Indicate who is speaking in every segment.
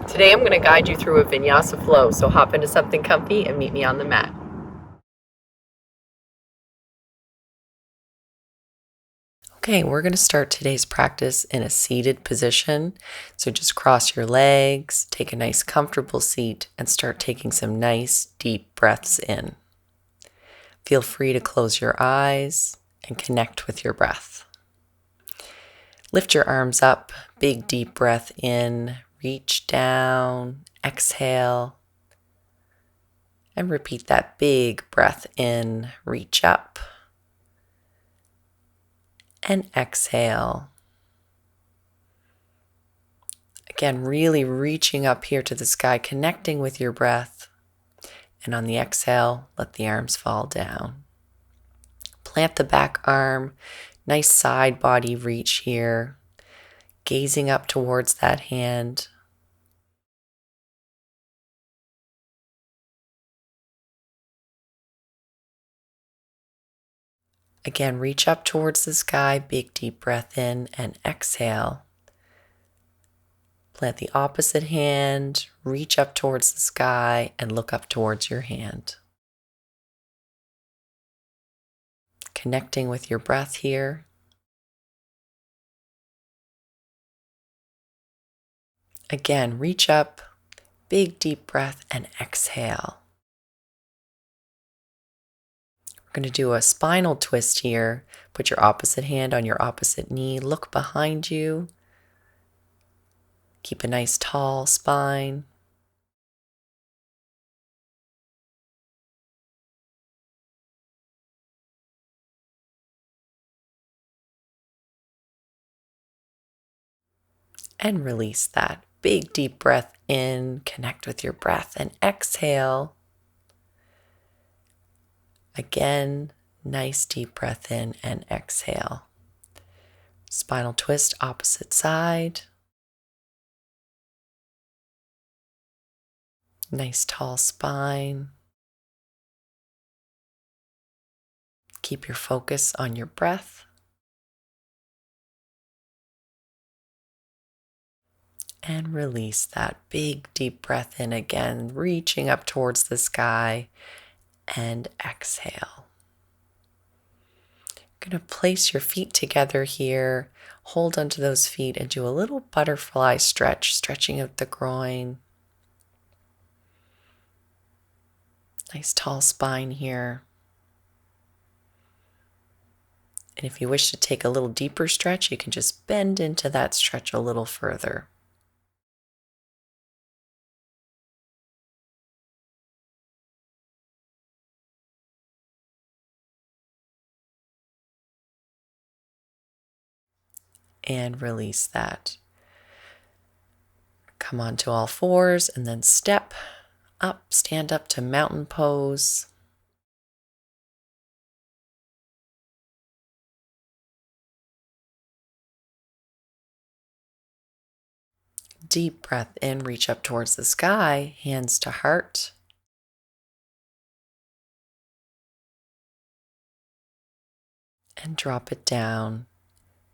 Speaker 1: Today I'm going to guide you through a vinyasa flow, so hop into something comfy and meet me on the mat. Okay, we're going to start today's practice in a seated position. So just cross your legs, take a nice comfortable seat, and start taking some nice deep breaths in. Feel free to close your eyes and connect with your breath. Lift your arms up, big deep breath in, reach down, exhale, and repeat that big breath in, reach up, and exhale. Again, really reaching up here to the sky, connecting with your breath. And on the exhale, let the arms fall down. Plant the back arm, nice side body reach here, gazing up towards that hand. Again, reach up towards the sky, big deep breath in, and exhale. Plant the opposite hand, reach up towards the sky, and look up towards your hand. Connecting with your breath here. Again, reach up, big deep breath, and exhale. We're going to do a spinal twist here. Put your opposite hand on your opposite knee. Look behind you. Keep a nice tall spine. And release that. Big deep breath in. Connect with your breath and exhale. Again, nice deep breath in and exhale. Spinal twist, opposite side. Nice tall spine. Keep your focus on your breath. And release that big deep breath in again, reaching up towards the sky, and exhale. You're going to place your feet together here, hold onto those feet and do a little butterfly stretch, stretching out the groin. Nice tall spine here. And if you wish to take a little deeper stretch, you can just bend into that stretch a little further. And release that. Come onto all fours and then step up, stand up to mountain pose. Deep breath in, reach up towards the sky, hands to heart. And drop it down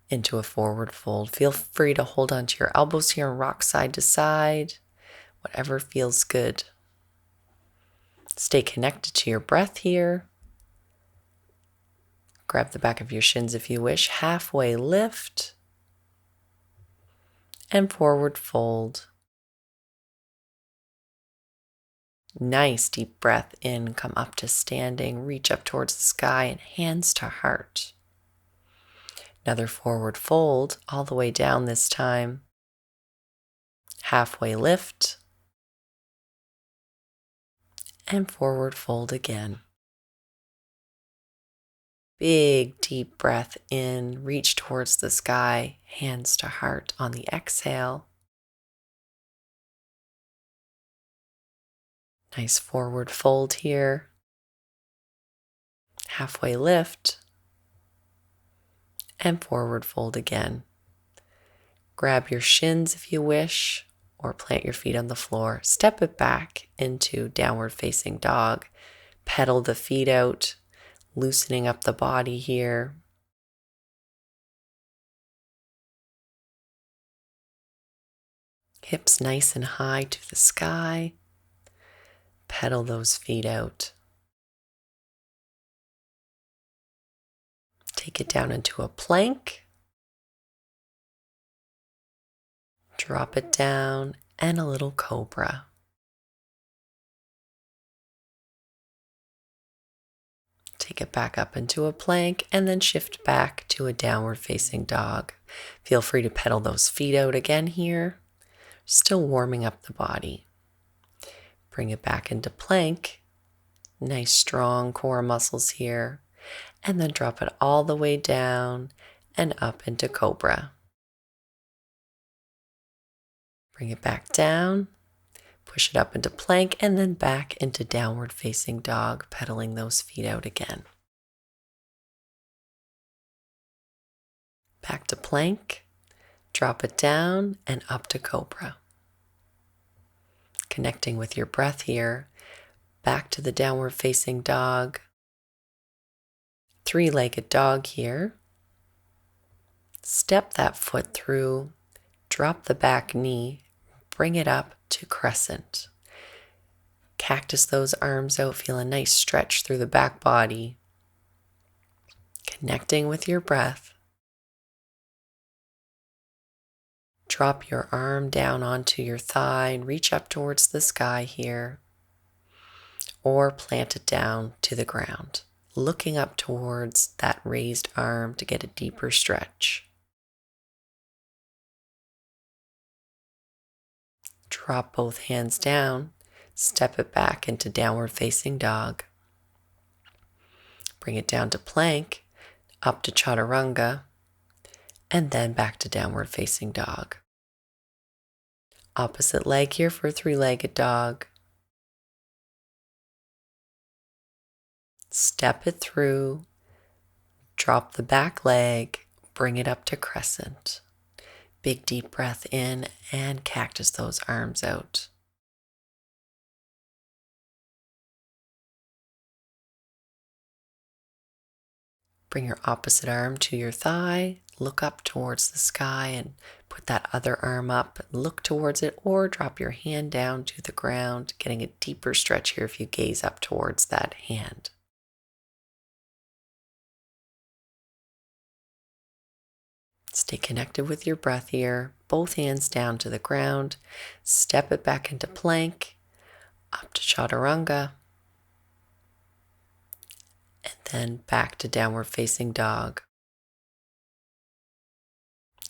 Speaker 1: into a forward fold. Feel free to hold onto your elbows here and rock side to side, whatever feels good. Stay connected to your breath here. Grab the back of your shins if you wish. Halfway lift and forward fold. Nice deep breath in, come up to standing, reach up towards the sky and hands to heart. Another forward fold, all the way down this time. Halfway lift and forward fold again. Big deep breath in, reach towards the sky, hands to heart on the exhale. Nice forward fold here. Halfway lift and forward fold again. Grab your shins if you wish, or plant your feet on the floor. Step it back into downward facing dog. Pedal the feet out, loosening up the body here. Hips nice and high to the sky. Pedal those feet out. Take it down into a plank. Drop it down and a little cobra. Take it back up into a plank and then shift back to a downward facing dog. Feel free to pedal those feet out again here. Still warming up the body. Bring it back into plank. Nice strong core muscles here. And then drop it all the way down and up into cobra. Bring it back down. Push it up into plank and then back into downward facing dog, pedaling those feet out again. Back to plank, drop it down and up to cobra. Connecting with your breath here, back to the downward facing dog. Three-legged dog here. Step that foot through, drop the back knee, bring it up to crescent. Cactus those arms out, feel a nice stretch through the back body. Connecting with your breath. Drop your arm down onto your thigh and reach up towards the sky here. Or plant it down to the ground, looking up towards that raised arm to get a deeper stretch. Drop both hands down, step it back into downward facing dog. Bring it down to plank, up to chaturanga, and then back to downward facing dog. Opposite leg here for a three-legged dog. Step it through, drop the back leg, bring it up to crescent. Big deep breath in and cactus those arms out. Bring your opposite arm to your thigh, look up towards the sky and put that other arm up, look towards it, or drop your hand down to the ground, getting a deeper stretch here if you gaze up towards that hand. Stay connected with your breath here, both hands down to the ground, step it back into plank, up to chaturanga, and then back to downward facing dog.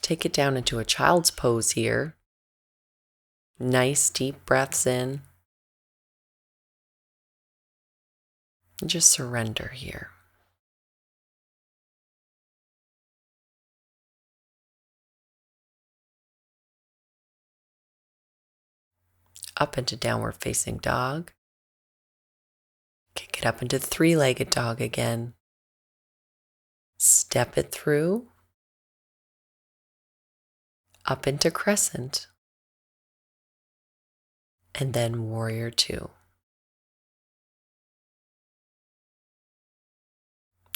Speaker 1: Take it down into a child's pose here. Nice deep breaths in. And just surrender here. Up into downward facing dog. Kick it up into three-legged dog again. Step it through. Up into crescent. And then warrior two.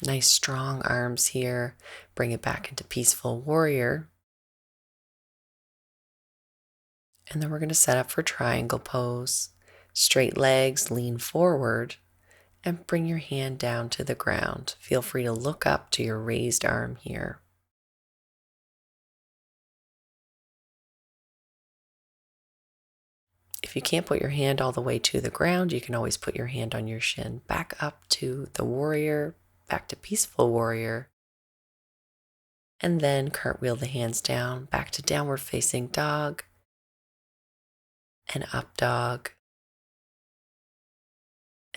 Speaker 1: Nice strong arms here. Bring it back into peaceful warrior. And then we're going to set up for triangle pose. Straight legs, lean forward, and bring your hand down to the ground. Feel free to look up to your raised arm here. If you can't put your hand all the way to the ground, you can always put your hand on your shin. Back up to the warrior, back to peaceful warrior. And then cartwheel the hands down, back to downward facing dog. And up dog.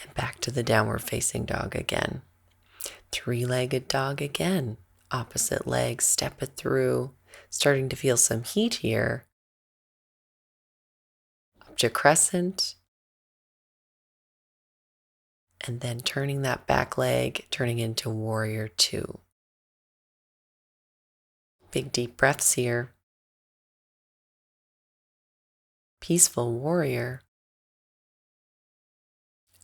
Speaker 1: And back to the downward facing dog again. Three-legged dog again. Opposite leg, step it through. Starting to feel some heat here. Up to crescent. And then turning that back leg, turning into warrior two. Big deep breaths here. Peaceful warrior.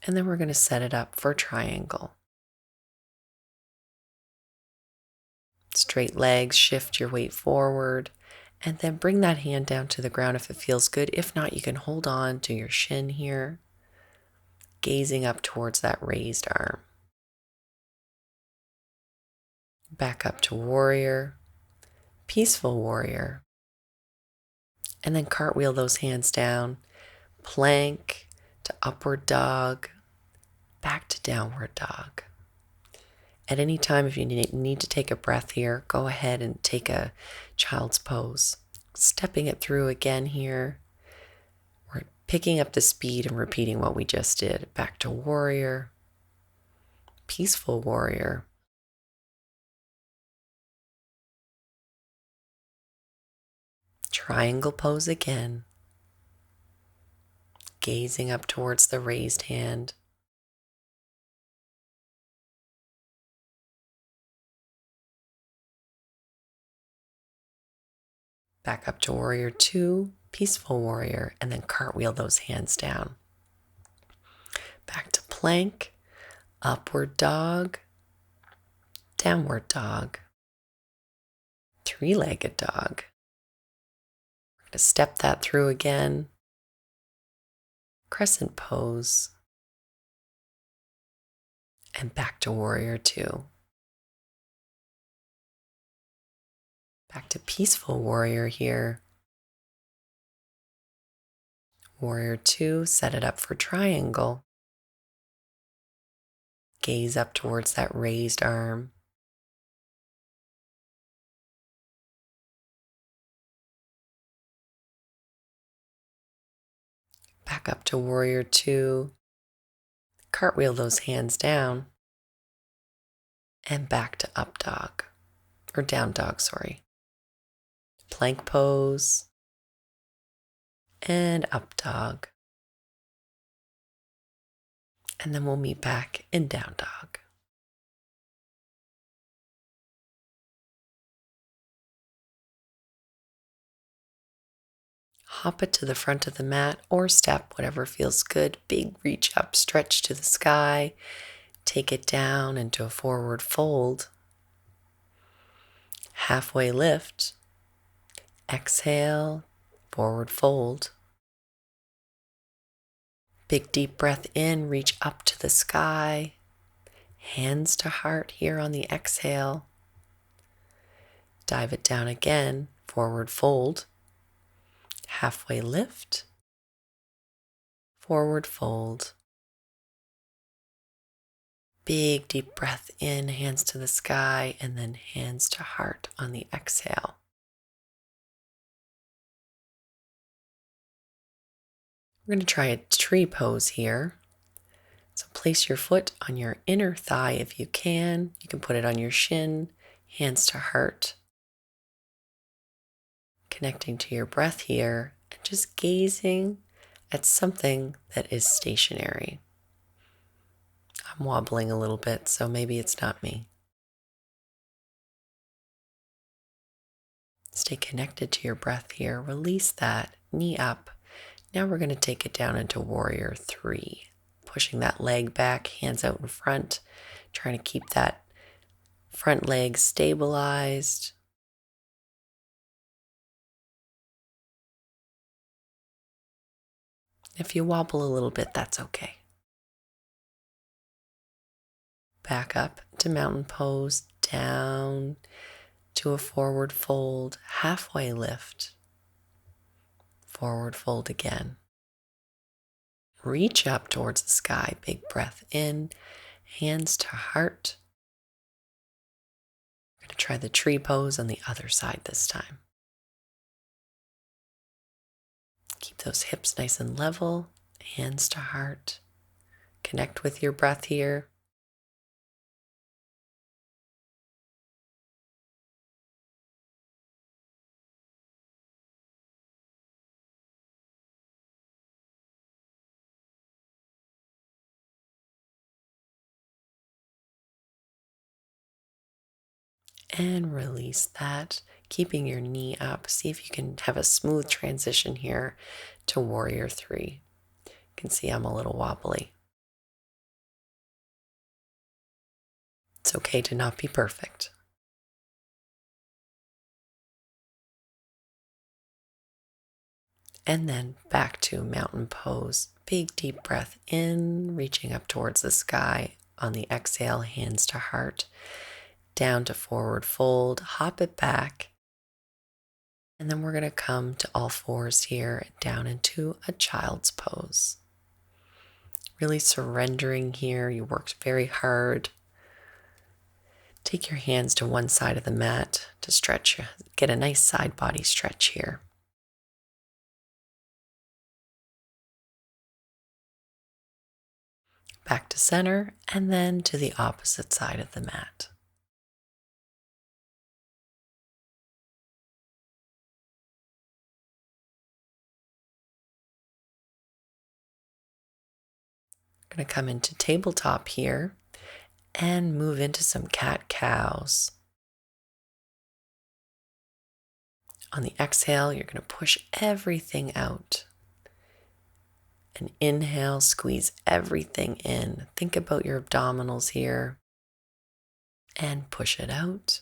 Speaker 1: And then we're going to set it up for triangle. Straight legs, shift your weight forward And then bring that hand down to the ground if it feels good. If not, you can hold on to your shin here, gazing up towards that raised arm. Back up to warrior, peaceful warrior. And then cartwheel those hands down, plank to upward dog, back to downward dog. At any time, if you need to take a breath here, go ahead and take a child's pose. Stepping it through again here. We're picking up the speed and repeating what we just did. Back to warrior, peaceful warrior. Triangle pose again. Gazing up towards the raised hand. Back up to warrior 2, peaceful warrior, and then cartwheel those hands down. Back to plank, upward dog, downward dog, three-legged dog. We're going to step that through again. Crescent pose, and back to warrior 2. Back to peaceful warrior here. Warrior 2, set it up for triangle. Gaze up towards that raised arm. Back up to warrior 2. Cartwheel those hands down. And back to up dog, or down dog, sorry. Plank pose, and up dog. And then we'll meet back in down dog. Hop it to the front of the mat or step, whatever feels good. Big reach up, stretch to the sky. Take it down into a forward fold. Halfway lift. Exhale, forward fold. Big deep breath in, reach up to the sky. Hands to heart here on the exhale. Dive it down again, forward fold. Halfway lift. Forward fold. Big deep breath in, hands to the sky, and then hands to heart on the exhale. We're going to try a tree pose here. So place your foot on your inner thigh if you can. You can put it on your shin, hands to heart. Connecting to your breath here and just gazing at something that is stationary. I'm wobbling a little bit, so maybe it's not me. Stay connected to your breath here. Release that, knee up. Now we're going to take it down into warrior 3. Pushing that leg back, hands out in front. Trying to keep that front leg stabilized. If you wobble a little bit, that's okay. Back up to mountain pose, down to a forward fold, halfway lift. Forward fold again. Reach up towards the sky, big breath in, hands to heart. We're going to try the tree pose on the other side this time. Keep those hips nice and level, hands to heart. Connect with your breath here. And release that, keeping your knee up. See if you can have a smooth transition here to warrior 3. You can see I'm a little wobbly. It's okay to not be perfect. And then back to mountain pose. Big deep breath in, reaching up towards the sky. On the exhale, hands to heart. Down to forward fold, hop it back. And then we're going to come to all fours here, down into a child's pose. Really surrendering here. You worked very hard. Take your hands to one side of the mat to stretch. Get a nice side body stretch here. Back to center, and then to the opposite side of the mat. I'm going to come into tabletop here and move into some cat-cows. On the exhale, you're going to push everything out. And inhale, squeeze everything in. Think about your abdominals here. And push it out.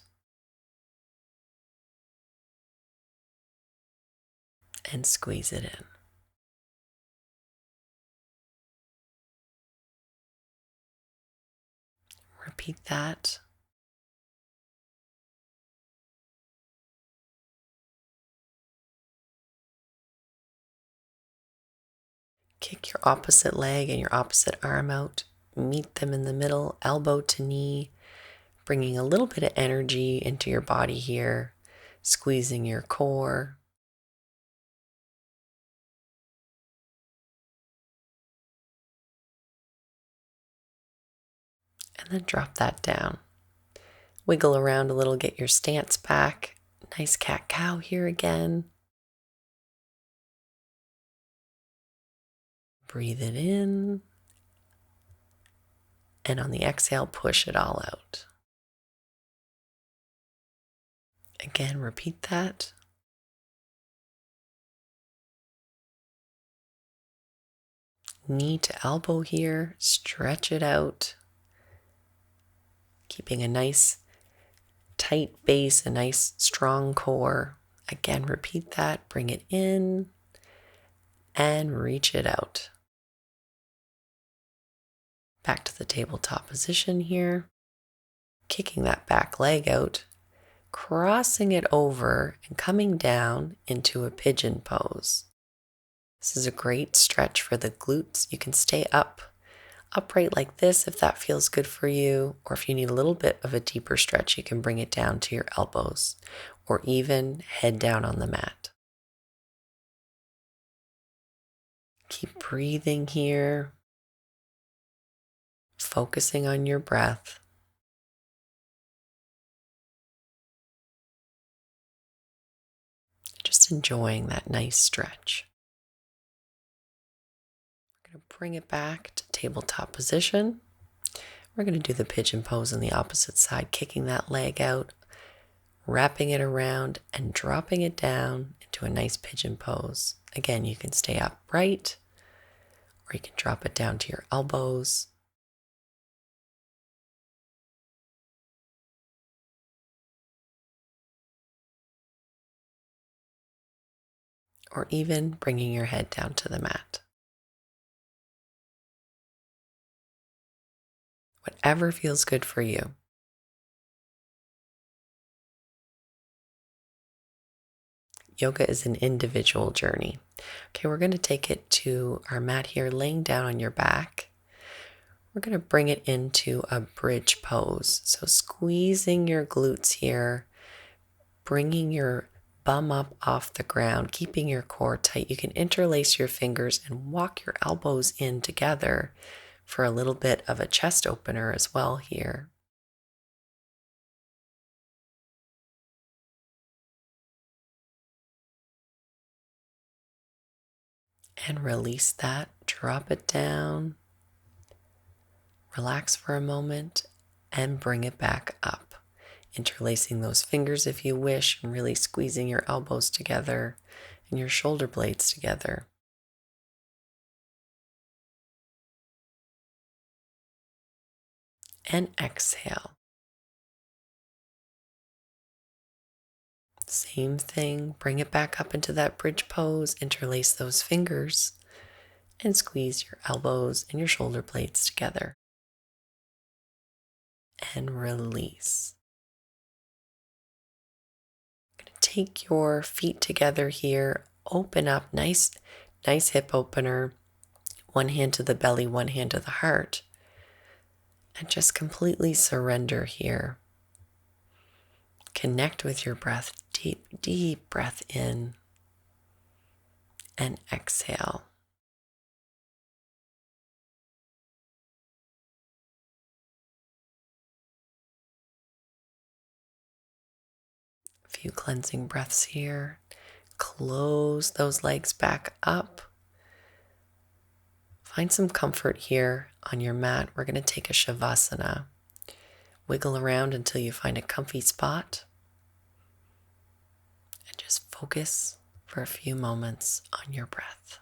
Speaker 1: And squeeze it in. Repeat that. Kick your opposite leg and your opposite arm out. Meet them in the middle, elbow to knee, bringing a little bit of energy into your body here, squeezing your core. And then drop that down. Wiggle around a little, get your stance back. Nice cat-cow here again. Breathe it in. And on the exhale, push it all out. Again, repeat that. Knee to elbow here, stretch it out. Keeping a nice tight base, a nice strong core. Again, repeat that. Bring it in and reach it out. Back to the tabletop position here. Kicking that back leg out, crossing it over and coming down into a pigeon pose. This is a great stretch for the glutes. You can stay upright like this if that feels good for you, or if you need a little bit of a deeper stretch, you can bring it down to your elbows or even head down on the mat. Keep breathing here, focusing on your breath. Just enjoying that nice stretch. We're going to bring it back to tabletop position. We're going to do the pigeon pose on the opposite side, kicking that leg out, wrapping it around and dropping it down into a nice pigeon pose. Again, you can stay upright or you can drop it down to your elbows. Or even bringing your head down to the mat. Whatever feels good for you. Yoga is an individual journey. Okay, we're going to take it to our mat here, laying down on your back. We're going to bring it into a bridge pose. So squeezing your glutes here, bringing your bum up off the ground, keeping your core tight. You can interlace your fingers and walk your elbows in together for a little bit of a chest opener as well here. And release that, drop it down, relax for a moment, and bring it back up. Interlacing those fingers if you wish, and really squeezing your elbows together and your shoulder blades together. And exhale. Same thing, bring it back up into that bridge pose, interlace those fingers, and squeeze your elbows and your shoulder blades together. And release. Take your feet together here, open up, nice hip opener, one hand to the belly, one hand to the heart, and just completely surrender here. Connect with your breath, deep breath in and exhale. A few cleansing breaths here. Close those legs back up. Find some comfort here on your mat. We're going to take a Shavasana. Wiggle around until you find a comfy spot. And just focus for a few moments on your breath.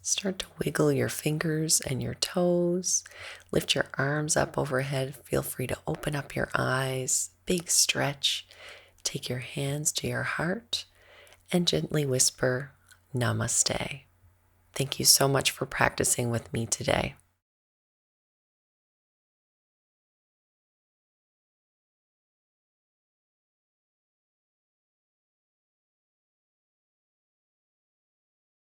Speaker 1: Start to wiggle your fingers and your toes. Lift your arms up overhead. Feel free to open up your eyes. Big stretch. Take your hands to your heart and gently whisper, Namaste. Thank you so much for practicing with me today.